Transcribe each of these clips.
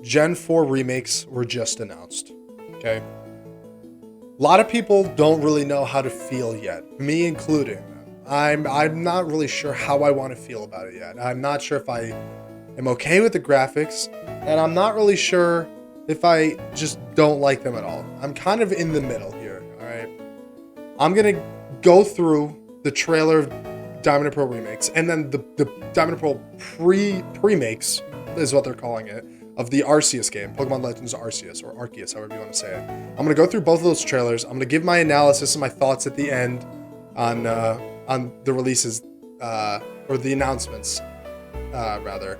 Gen 4 remakes were just announced. Okay? A lot of people don't really know how to feel yet, me including. I'm not really sure how I want to feel about it yet. I'm not sure if I am okay with the graphics, and I'm not really sure if I just don't like them at all. I'm kind of in the middle here, alright? I'm gonna go through the trailer of Diamond and Pearl remakes, and then the Diamond and Pearl pre-makes, is what they're calling it, of the Arceus game, Pokemon Legends Arceus, or Arceus, however you want to say it. I'm going to go through both of those trailers. I'm going to give my analysis and my thoughts at the end on the releases, or the announcements, rather.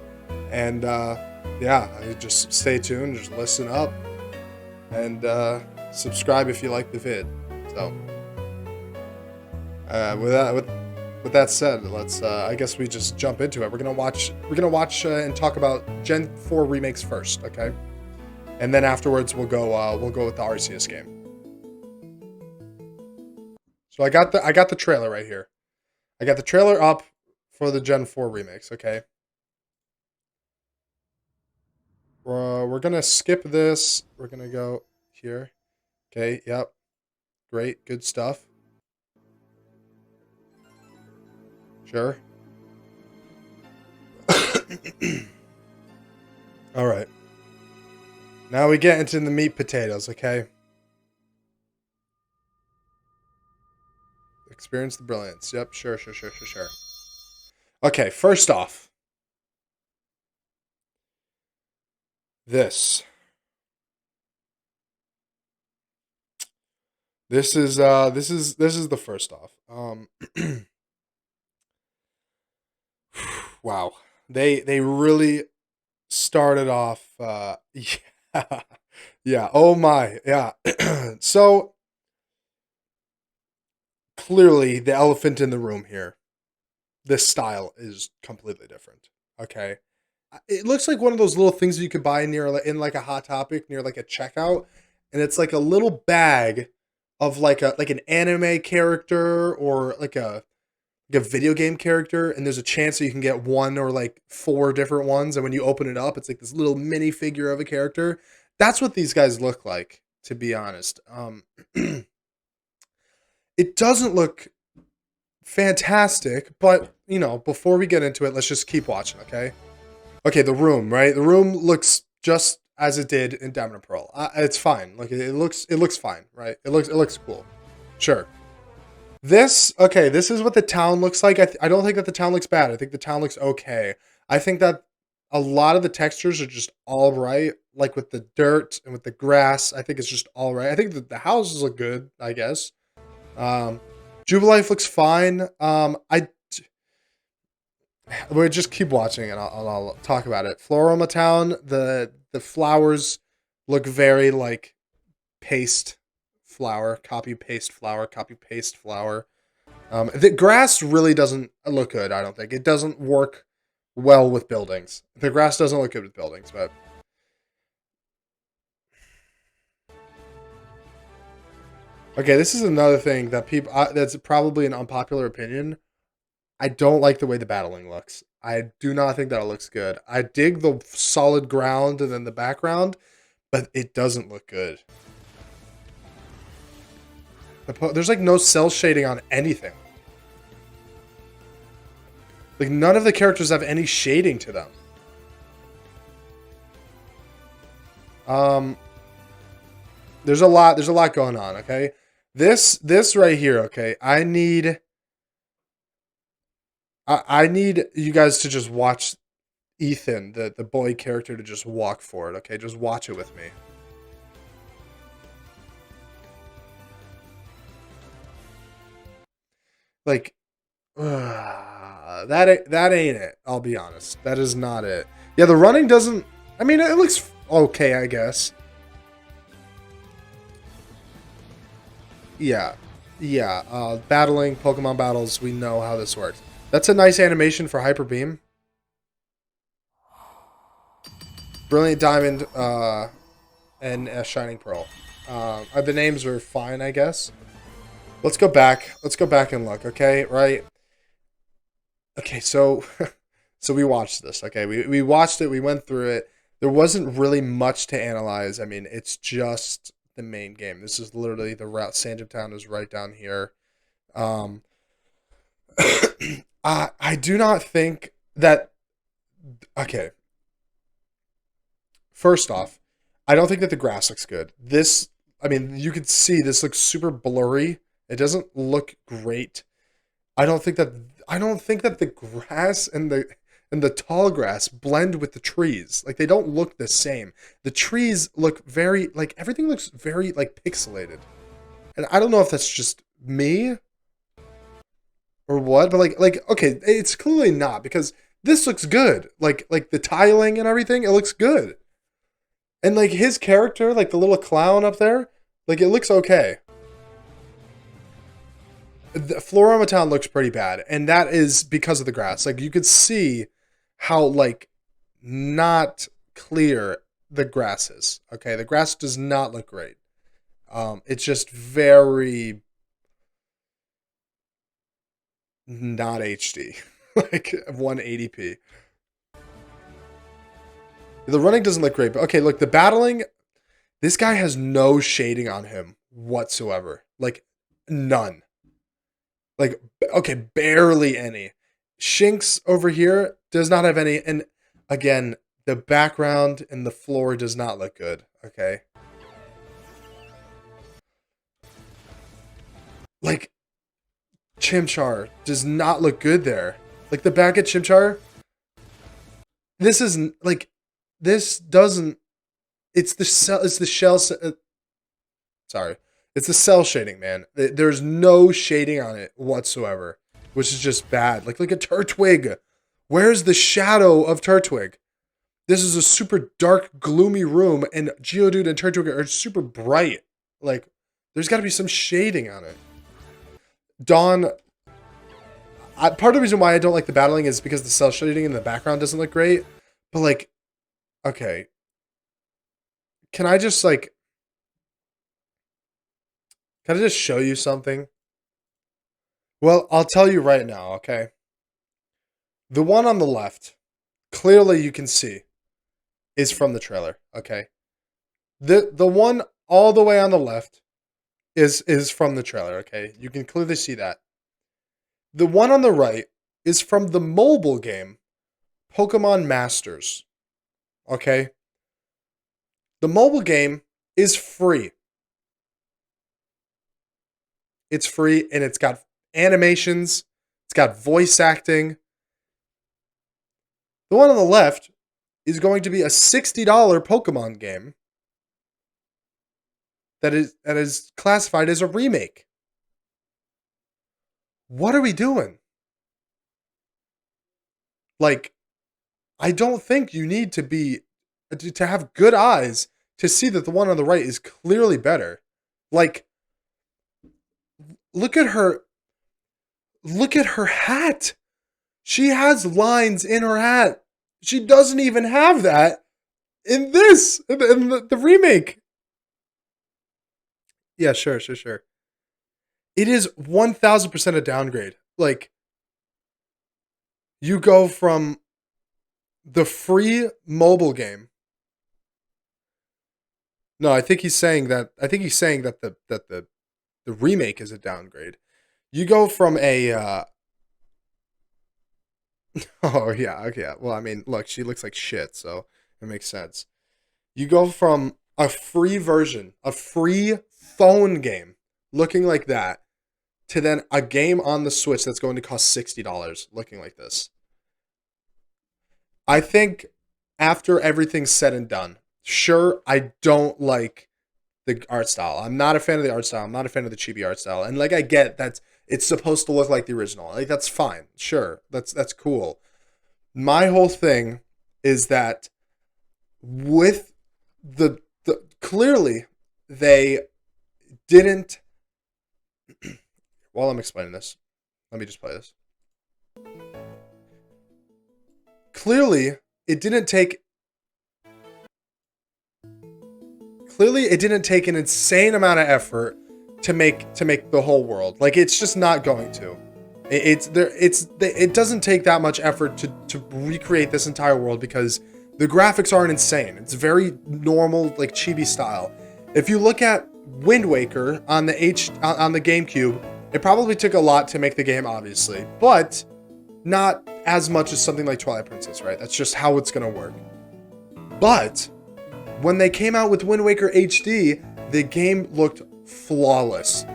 And, yeah, just stay tuned, just listen up, and subscribe if you like the vid. So, with that said, let's I guess we just jump into it. We're gonna watch and talk about Gen 4 remakes first, okay? And then afterwards we'll go with the Arceus game. So I got the trailer right here. I got the trailer up for the Gen 4 remakes, okay? We're gonna skip this. We're gonna go here. Okay, yep. Great, good stuff. Sure. All right. Now we get into the meat potatoes, okay? Experience the brilliance. Yep, sure. Okay, first off. This is the first off. Wow. They really started off yeah. Yeah. Oh my. Yeah. So clearly the elephant in the room here. This style is completely different. Okay. It looks like one of those little things you could buy in like a Hot Topic near like a checkout, and it's like a little bag of like an anime character or like a video game character, and there's a chance that you can get one or like four different ones, and when you open it up, it's like this little mini figure of a character. That's what these guys look like, to be honest. It doesn't look fantastic, but you know, before we get into it, let's just keep watching, okay? Okay, the room, right? The room looks just as it did in Diamond and Pearl. It's fine. Like it looks fine, right? It looks cool. Sure. This is what the town looks like. I don't think that the town looks bad. I think the town looks okay. I think that a lot of the textures are just all right, like with the dirt and with the grass. I think it's just all right. I think that the houses look good, I guess. Jubilife looks fine. We'll just keep watching and I'll talk about it. Floroma Town, the flowers look very like paste flower, copy paste flower, copy paste flower. The grass really doesn't look good, I don't think. It doesn't work well with buildings. The grass doesn't look good with buildings, but okay, this is another thing that people that's probably an unpopular opinion. I don't like the way the battling looks. I do not think that it looks good. I dig the solid ground and then the background, but it doesn't look good. There's like no cell shading on anything. Like none of the characters have any shading to them. There's a lot going on, okay? This right here, okay? I need you guys to just watch Ethan, the boy character, to just walk for it, okay? Just watch it with me. Like, that ain't it. I'll be honest. That is not it. Yeah, the running doesn't. I mean, it looks okay, I guess. Yeah, battling Pokemon battles. We know how this works. That's a nice animation for Hyper Beam. Brilliant Diamond, and Shining Pearl. The names are fine, I guess. Let's go back. Let's go back and look, okay? Right? Okay, so so we watched this, okay? We watched it. We went through it. There wasn't really much to analyze. I mean, it's just the main game. This is literally the route. Sandgem Town is right down here. Um, I do not think that. Okay, first off, I don't think that the grass looks good. This, I mean, you can see this looks super blurry. It doesn't look great. I don't think that I don't think that the grass and the tall grass blend with the trees. Like they don't look the same. The trees look very like everything looks very like pixelated. And I don't know if that's just me or what, but like okay, it's clearly not because this looks good. Like the tiling and everything, it looks good. And like his character, like the little clown up there, like it looks okay. The Floroma Town looks pretty bad, and that is because of the grass. Like you could see how like not clear the grass is. Okay, the grass does not look great. It's just very not HD, like 180p. The running doesn't look great, but okay, look, the battling. This guy has no shading on him whatsoever. Like none. Like, okay, barely any. Shinx over here does not have any. And again, the background and the floor does not look good. Okay. Like, Chimchar does not look good there. Like, the back at Chimchar, this isn't, like, this doesn't, it's the cell, it's the shell, sorry. It's the cell shading, man. There's no shading on it whatsoever, which is just bad. Like, look at Turtwig. Where's the shadow of Turtwig? This is a super dark, gloomy room, and Geodude and Turtwig are super bright. Like, there's got to be some shading on it. Dawn, part of the reason why I don't like the battling is because the cell shading in the background doesn't look great. But, like, okay. Can I just, like... Can I just show you something? Well, I'll tell you right now, okay? The one on the left, clearly you can see, is from the trailer, okay? The one all the way on the left is from the trailer, okay? You can clearly see that. The one on the right is from the mobile game, Pokemon Masters, okay? The mobile game is free. It's free, and it's got animations. It's got voice acting. The one on the left is going to be a $60 Pokemon game that is classified as a remake. What are we doing? Like, I don't think you need to have good eyes to see that the one on the right is clearly better. Like, look at her. Look at her hat. She has lines in her hat. She doesn't even have that in the remake. Yeah, sure. It is 1000% a downgrade. Like, you go from the free mobile game. No, I think he's saying that. I think he's saying that the remake is a downgrade. You go from a. Oh yeah, okay. Well, I mean, look, she looks like shit, so it makes sense. You go from a free version, a free phone game, looking like that, to then a game on the Switch that's going to cost $60, looking like this. I think after everything's said and done, sure, I don't like the art style. I'm not a fan of the art style. I'm not a fan of the chibi art style. And like I get that it's supposed to look like the original. Like that's fine. Sure. That's cool. My whole thing is that with the clearly they didn't while I'm explaining this, let me just play this. Clearly, it didn't take an insane amount of effort to make the whole world. Like it's just not going to. It doesn't take that much effort to recreate this entire world because The graphics aren't insane. It's very normal, like chibi style. If you look at Wind Waker on the GameCube, it probably took a lot to make the game, obviously, but not as much as something like Twilight Princess, right? That's just how it's gonna work. But when they came out with Wind Waker HD, the game looked flawless.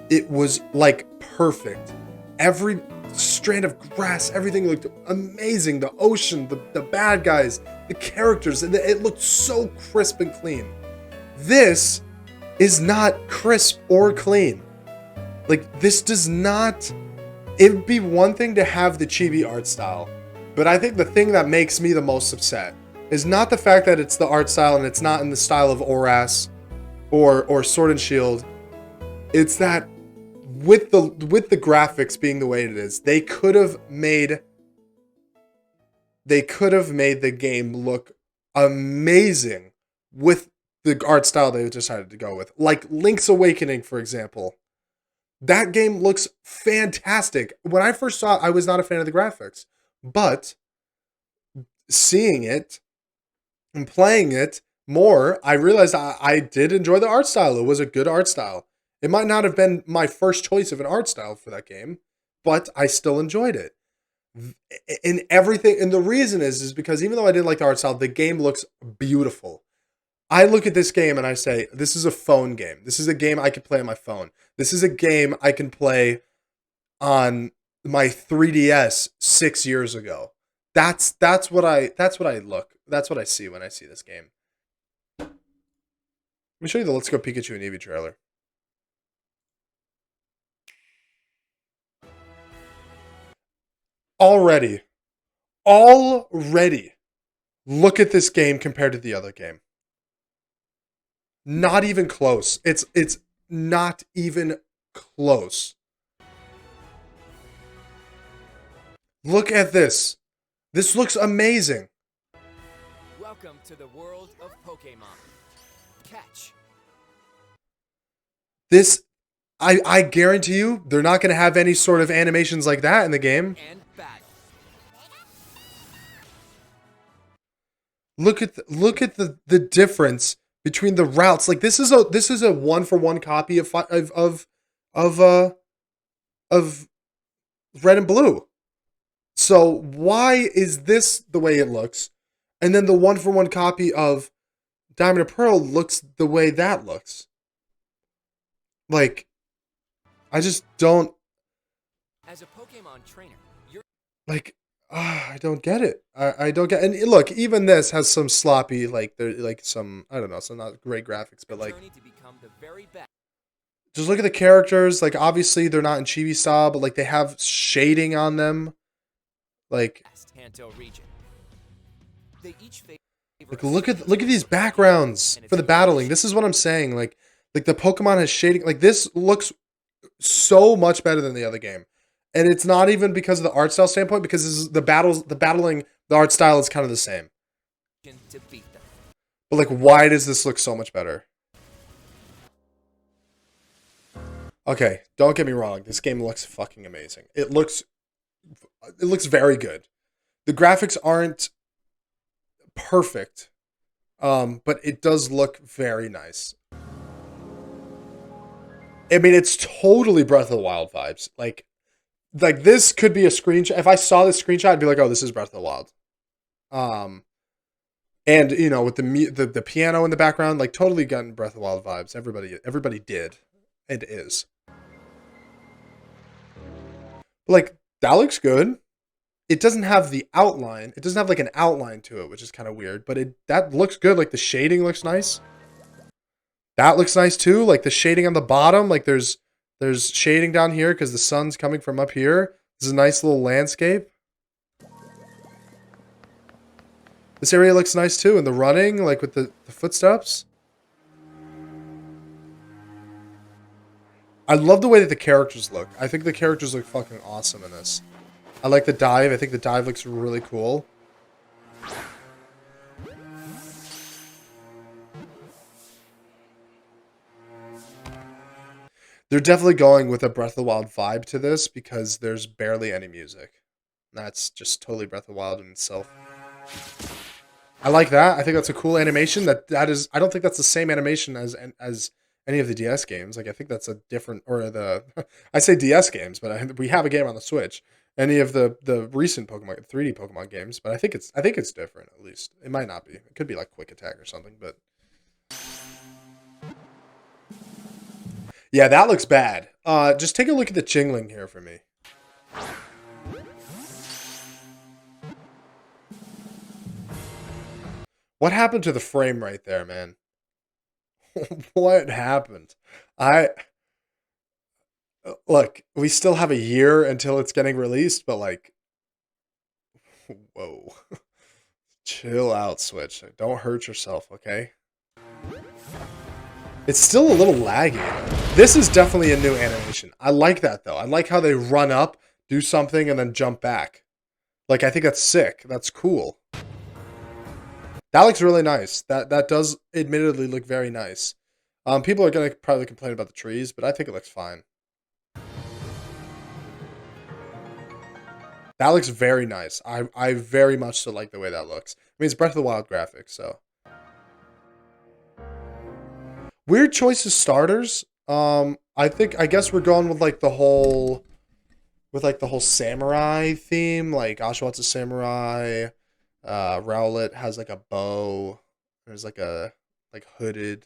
It was like perfect. Every strand of grass, everything looked amazing. The ocean, the bad guys, the characters, it looked so crisp and clean. This is not crisp or clean. Like, this does not... It would be one thing to have the chibi art style, but I think the thing that makes me the most upset is not the fact that it's the art style and it's not in the style of Oras or Sword and Shield. It's that with the graphics being the way it is, they could have made the game look amazing with the art style they decided to go with. Like Link's Awakening, for example. That game looks fantastic. When I first saw it, I was not a fan of the graphics. But seeing it and playing it more, I realized I did enjoy the art style. It was a good art style. It might not have been my first choice of an art style for that game, but I still enjoyed it. In everything, and the reason is because even though I didn't like the art style, the game looks beautiful. I look at this game and I say, this is a phone game. This is a game I can play on my phone. This is a game I can play on my 3DS 6 years ago. That's what I see when I see this game. Let me show you the Let's Go Pikachu and Eevee trailer. Already, look at this game compared to the other game. Not even close. It's not even close. Look at this. This looks amazing. Welcome to the world of Pokémon. Catch. This, I guarantee you, they're not going to have any sort of animations like that in the game. And battle. Look at the difference between the routes. Like this is a 1-for-1 copy of Red and Blue. So why is this the way it looks, and then the 1-for-1 copy of Diamond and Pearl looks the way that looks? Like, I just don't. As a Pokémon trainer, you're Like, I don't get it. I don't get. And look, even this has some sloppy, like some, I don't know, some not great graphics, but like, journey to become the very best. just look at the characters. Like, obviously they're not in chibi style, but like they have shading on them. Like, Kanto region. They each favor look at these backgrounds for the battling. This is what I'm saying. Like the Pokemon has shading. Like, this looks so much better than the other game. And it's not even because of the art style standpoint, because this is the battling, the art style is kind of the same. to beat them. But like, why does this look so much better? Okay, don't get me wrong. This game looks fucking amazing. It looks very good. The graphics aren't perfect, but it does look very nice. I mean, it's totally Breath of the Wild vibes. Like this could be a screenshot. If I saw this screenshot, I'd be like, "Oh, this is Breath of the Wild." And you know, with the piano in the background, like totally getting Breath of the Wild vibes. Everybody did, and is. Like, that looks good. It doesn't have the outline. It doesn't have like an outline to it, which is kind of weird. But that looks good. Like the shading looks nice. That looks nice too. Like the shading on the bottom. Like there's shading down here because the sun's coming from up here. This is a nice little landscape. This area looks nice too. And the running, like with the footsteps. I love the way that the characters look. I think the characters look fucking awesome in this. I like the dive. I think the dive looks really cool. They're definitely going with a Breath of the Wild vibe to this because there's barely any music. That's just totally Breath of the Wild in itself. I like that. I think that's a cool animation. That is. I don't think that's the same animation as any of the DS games. Like I think that's a different or the. I say DS games, but we have a game on the Switch. Any of the recent Pokemon 3D Pokemon games, but I think it's different. At least it might not be. It could be like Quick Attack or something. But yeah, that looks bad. Just take a look at the Chingling here for me. What happened to the frame right there, man? What happened? I look, we still have a year until it's getting released, but like, whoa. Chill out, Switch. Don't hurt yourself, okay? It's still a little laggy. This is definitely a new animation. I like that, though. I like how they run up, do something, and then jump back. Like, I think that's sick. That's cool. That looks really nice. That does admittedly look very nice. People are going to probably complain about the trees, but I think it looks fine. That looks very nice. I very much so like the way that looks. I mean, it's Breath of the Wild graphics, so. Weird choice of starters. I guess we're going with like the whole samurai theme. Like Oshawott a samurai. Rowlet has like a bow. There's like a hooded.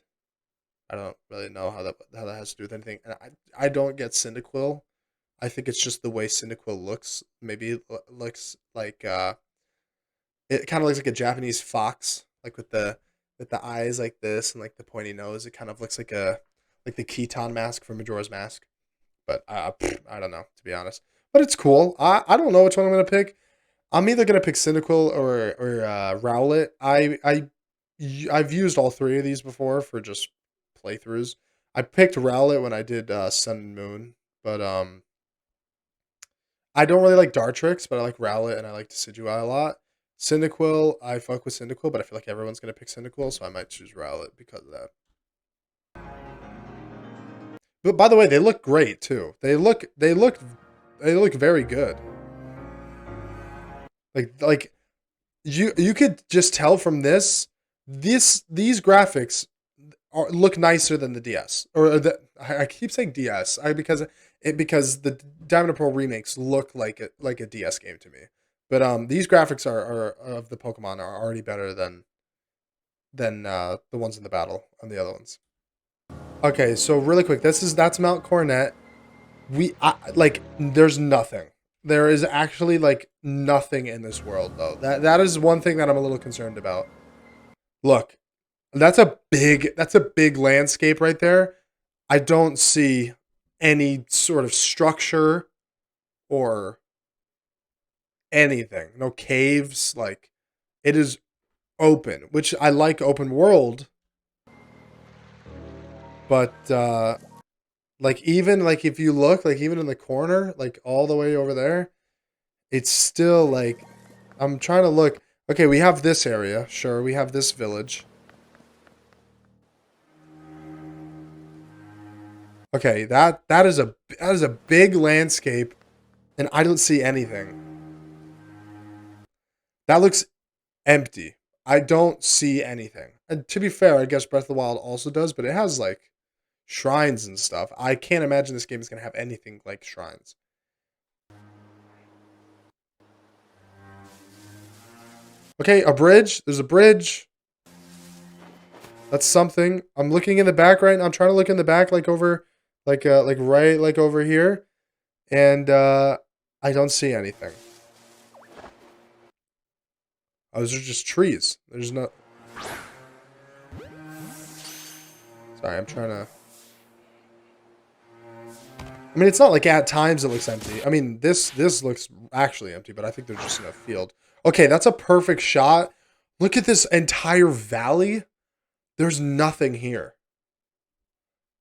I don't really know how that has to do with anything. And I don't get Cyndaquil. I think it's just the way Cyndaquil looks. Maybe it looks like it kind of looks like a Japanese fox, like with the eyes like this and like the pointy nose. It kind of looks like the Keaton mask from Majora's Mask. But I don't know, to be honest. But it's cool. I don't know which one I'm gonna pick. I'm either gonna pick Cyndaquil or Rowlet. I've used all three of these before for just playthroughs. I picked Rowlet when I did Sun and Moon, but I don't really like Dartrix, but I like Rowlet and I like Decidueye a lot. Cyndaquil, I fuck with Cyndaquil, but I feel like everyone's gonna pick Cyndaquil, so I might choose Rowlet because of that. But by the way, they look great too. They look very good. Like you could just tell from these graphics look nicer than the DS or I keep saying DS because the Diamond and Pearl remakes look like a DS game to me. But these graphics are of the Pokemon are already better than the ones in the battle on the other ones. Okay, so really quick, that's Mount Coronet. Like there's nothing. There is actually like nothing in this world though. That is one thing that I'm a little concerned about. Look, that's a big landscape right there. I don't see any sort of structure or anything. No caves. Like it is open, which I like open world, but like even like if you look like even in the corner, like all the way over there, it's still like I'm trying to look. Okay, we have this area. Sure, we have this village. Okay, that is a big landscape, and I don't see anything. That looks empty. I don't see anything. And to be fair, I guess Breath of the Wild also does, but it has like shrines and stuff. I can't imagine this game is gonna have anything like shrines. Okay, a bridge. There's a bridge. That's something. I'm looking in the back right now. I'm trying to look in the back, like over, like right, like over here, and I don't see anything. Oh, those are just trees. There's no. Sorry, I'm trying to. I mean, it's not like at times it looks empty. I mean, this looks actually empty, but I think they're just in a field. Okay, that's a perfect shot. Look at this entire valley. There's nothing here.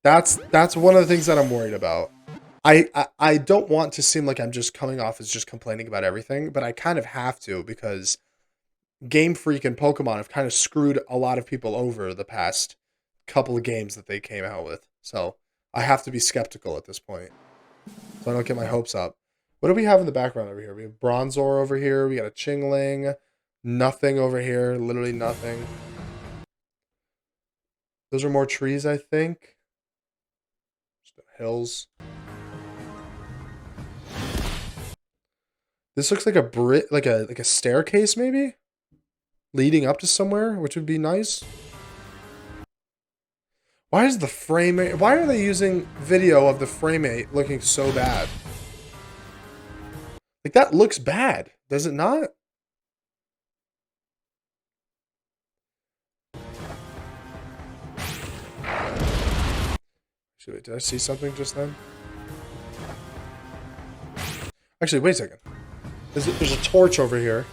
That's one of the things that I'm worried about. I don't want to seem like I'm just coming off as just complaining about everything, but I kind of have to because Game Freak and Pokemon have kind of screwed a lot of people over the past couple of games that they came out with. So I have to be skeptical at this point, so I don't get my hopes up. What do we have in the background over here? We have Bronzor over here. We got a Chingling. Nothing over here. Literally nothing. Those are more trees, I think. Just the hills. This looks like a like a staircase, maybe? Leading up to somewhere, which would be nice. Why is the frame rate... Why are they using video of the frame rate looking so bad? Like, that looks bad. Does it not? Actually, wait, did I see something just then? Actually, wait a second. There's a torch over here.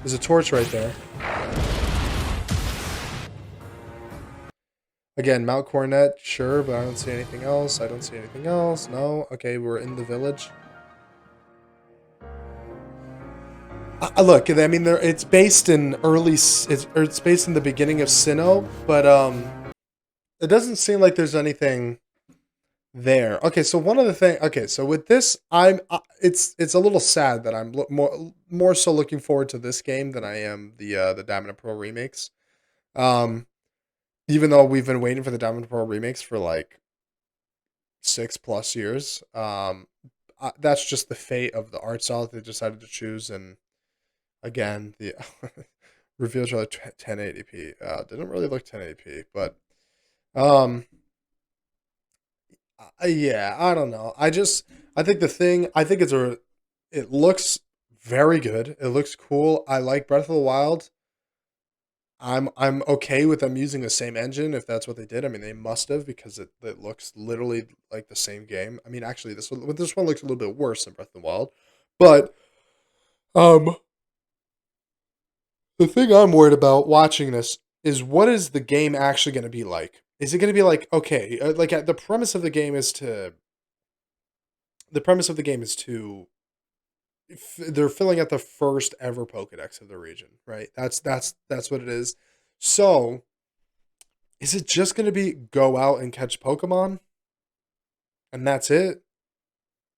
There's a torch right there. Again, Mount Coronet, sure, but I don't see anything else. I don't see anything else. No. Okay, we're in the village. Look, I mean, it's based in it's based in the beginning of Sinnoh, but it doesn't seem like there's anything there. Okay, so one of the things. Okay, so with this, it's a little sad that I'm more so looking forward to this game than I am the Diamond and Pearl remakes. Even though we've been waiting for the Diamond and Pearl remakes for like 6+ years, that's just the fate of the art style that they decided to choose. And again, the reveal trailer 1080p didn't really look 1080p, but yeah, I don't know. I think it looks very good. It looks cool. I like Breath of the Wild. I'm okay with them using the same engine if that's what they did. I mean, they must have, because it looks literally like the same game. I mean, actually, this one looks a little bit worse than Breath of the Wild, but the thing I'm worried about watching this is, what is the game actually going to be like? Is it going to be like, okay, the premise of the game is to they're filling out the first ever Pokédex of the region, right? That's what it is. So, is it just going to be go out and catch Pokemon, and that's it?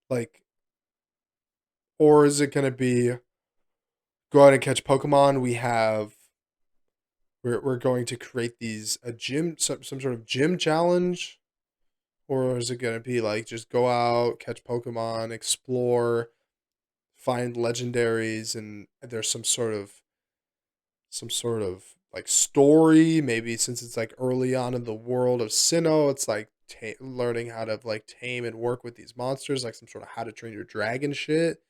Like, or is it going to be go out and catch Pokemon? We're going to create some sort of gym challenge, or is it going to be like just go out, catch Pokemon, explore, find legendaries, and there's some sort of like story, maybe, since it's like early on in the world of Sinnoh, it's like learning how to like tame and work with these monsters, like some sort of How to Train Your Dragon shit.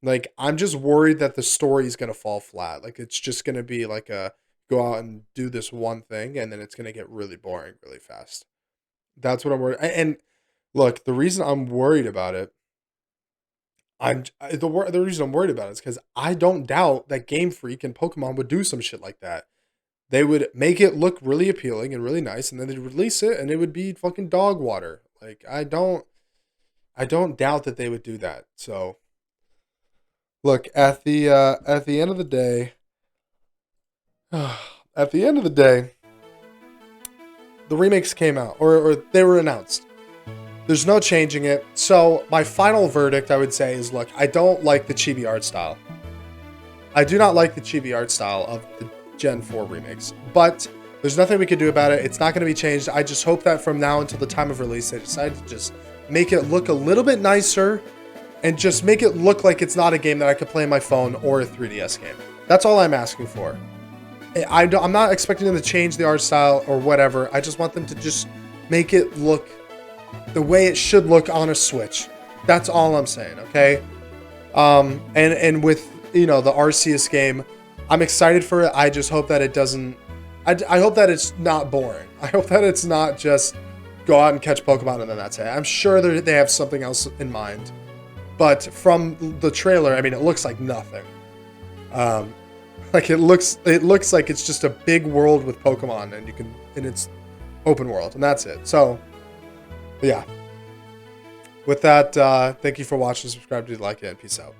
Like, I'm just worried that the story is going to fall flat. Like, it's just going to be like a go out and do this one thing, and then it's going to get really boring really fast. That's what I'm worried. And look, the reason I'm worried about it, the reason I'm worried about it is because I don't doubt that Game Freak and Pokemon would do some shit like that. They would make it look really appealing and really nice, and then they'd release it, and it would be fucking dog water. Like, I don't doubt that they would do that. So, look, at the end of the day, the remakes came out, or they were announced. There's no changing it. So my final verdict, I would say, is, look, I don't like the chibi art style. I do not like the chibi art style of the Gen 4 remakes, but there's nothing we can do about it. It's not going to be changed. I just hope that from now until the time of release, they decide to just make it look a little bit nicer, and just make it look like it's not a game that I could play on my phone or a 3DS game. That's all I'm asking for. I'm not expecting them to change the art style or whatever. I just want them to just make it look the way it should look on a Switch. That's all I'm saying, okay? And with, the Arceus game, I'm excited for it. I just hope that it doesn't... I hope that it's not boring. I hope that it's not just go out and catch Pokemon and then that's it. I'm sure they have something else in mind. But from the trailer, I mean, it looks like nothing. Like, it looks like it's just a big world with Pokemon, and it's open world, and that's it. So, yeah. With that, thank you for watching. Subscribe if you like it, and peace out.